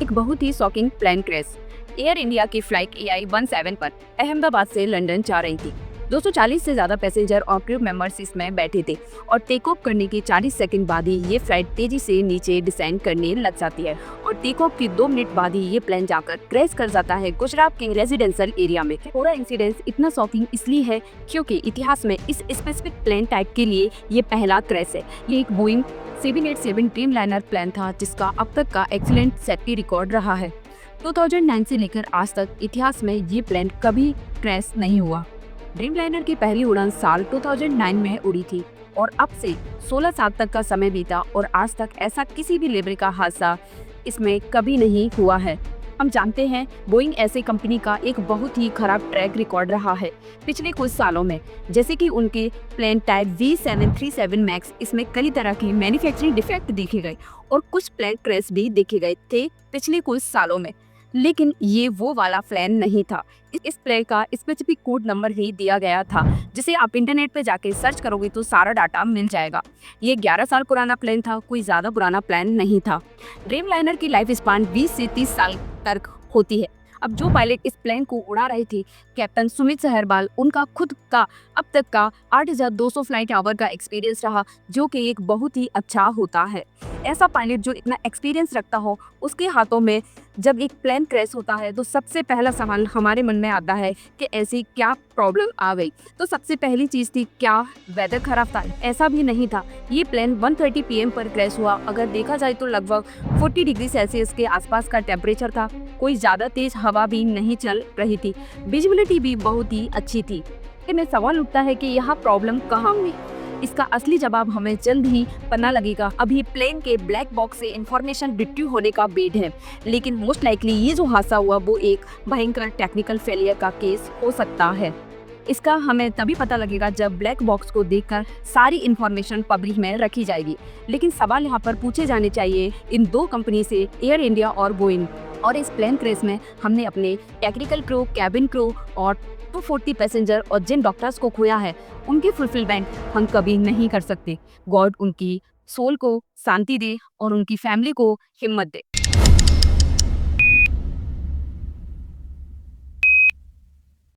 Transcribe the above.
एक बहुत ही shocking plane crash. Air India की फ्लाइट AI-17 पर अहमदाबाद से लंदन जा रही थी। 240 से ज्यादा पैसेंजर और क्रू मेंबर्स इसमें बैठे थे और टेक ऑफ करने के 40 सेकंड बाद ही ये फ्लाइट तेजी से नीचे डिसेंड करने लग जाती है और टेक ऑफ के 2 मिनट बाद ही ये प्लेन जाकर क्रैश कर जाता है गुजरात के रेजिडेंशियल एरिया में। पूरा इंसिडेंस इतना शॉकिंग इसलिए है क्योंकि इतिहास में इस स्पेसिफिक प्लेन टाइप के लिए ये पहला क्रैश है। ये एक बोइंग 787 ड्रीमलाइनर प्लेन था जिसका अब तक का एक्सीलेंट सेफ्टी रिकॉर्ड रहा है। 2009 से लेकर आज तक इतिहास में ये प्लेन कभी क्रैश नहीं हुआ। ड्रीमलाइनर की पहली उड़ान साल 2009 में उड़ी थी और अब से 16 साल तक का समय बीता और आज तक ऐसा किसी भी लेवल का हादसा इसमें कभी नहीं हुआ है। हम जानते हैं बोइंग ऐसी कंपनी का एक बहुत ही खराब ट्रैक रिकॉर्ड रहा है पिछले कुछ सालों में, जैसे कि उनके प्लेन टाइप V737 मैक्स इसमें कई तरह की मैन्युफैक्चरिंग डिफेक्ट देखे गए और कुछ प्लेन क्रैश भी देखे गए थे पिछले कुछ सालों में, लेकिन ये वो वाला प्लेन नहीं था। इस प्लेन का स्पेसिफिक कोड नंबर ही दिया गया था जिसे आप इंटरनेट पे जाके सर्च करोगे तो सारा डाटा मिल जाएगा। ये 11 साल पुराना प्लेन था, कोई ज़्यादा पुराना प्लेन नहीं था। ड्रीमलाइनर की लाइफ स्पान 20 से 30 साल तक होती है। अब जो पायलट इस प्लेन को उड़ा रहे थे कैप्टन सुमित सहरवाल, उनका खुद का अब तक का 8,200 फ्लाइट आवर का एक्सपीरियंस रहा, जो कि एक बहुत ही अच्छा होता है। ऐसा पायलट जो इतना एक्सपीरियंस रखता हो उसके हाथों में जब एक प्लेन क्रैश होता है तो सबसे पहला सवाल हमारे मन में आता है कि ऐसी क्या प्रॉब्लम आ गई। तो सबसे पहली चीज़ थी, क्या वेदर खराब था? ऐसा भी नहीं था। ये प्लेन 1:30 PM पर क्रैश हुआ। अगर देखा जाए तो लगभग 40 डिग्री सेल्सियस के आसपास का टेम्परेचर था। कोई ज़्यादा तेज हवा भी नहीं चल रही थी, विजिबिलिटी भी बहुत ही अच्छी थी। में सवाल उठता है कि यहाँ प्रॉब्लम कहाँ हुई? इसका असली जवाब हमें जल्द ही पता लगेगा। अभी प्लेन के ब्लैक बॉक्स से इंफॉर्मेशन रिट्रीव होने का वेट है, लेकिन मोस्ट लाइकली ये जो हादसा हुआ वो एक भयंकर टेक्निकल फेलियर का केस हो सकता है। इसका हमें तभी पता लगेगा जब ब्लैक बॉक्स को देखकर सारी इंफॉर्मेशन पब्लिक में रखी जाएगी। लेकिन सवाल यहाँ पर पूछे जाने चाहिए इन दो कंपनी से, एयर इंडिया और बोइंग। और इस प्लेन क्रैश में हमने अपने टेक्निकल क्रू, कैबिन क्रू और 240 पैसेंजर और जिन डॉक्टर्स को खोया है उनकी फुलफिलमेंट हम कभी नहीं कर सकते। गॉड उनकी सोल को शांति दे और उनकी फैमिली को हिम्मत दे।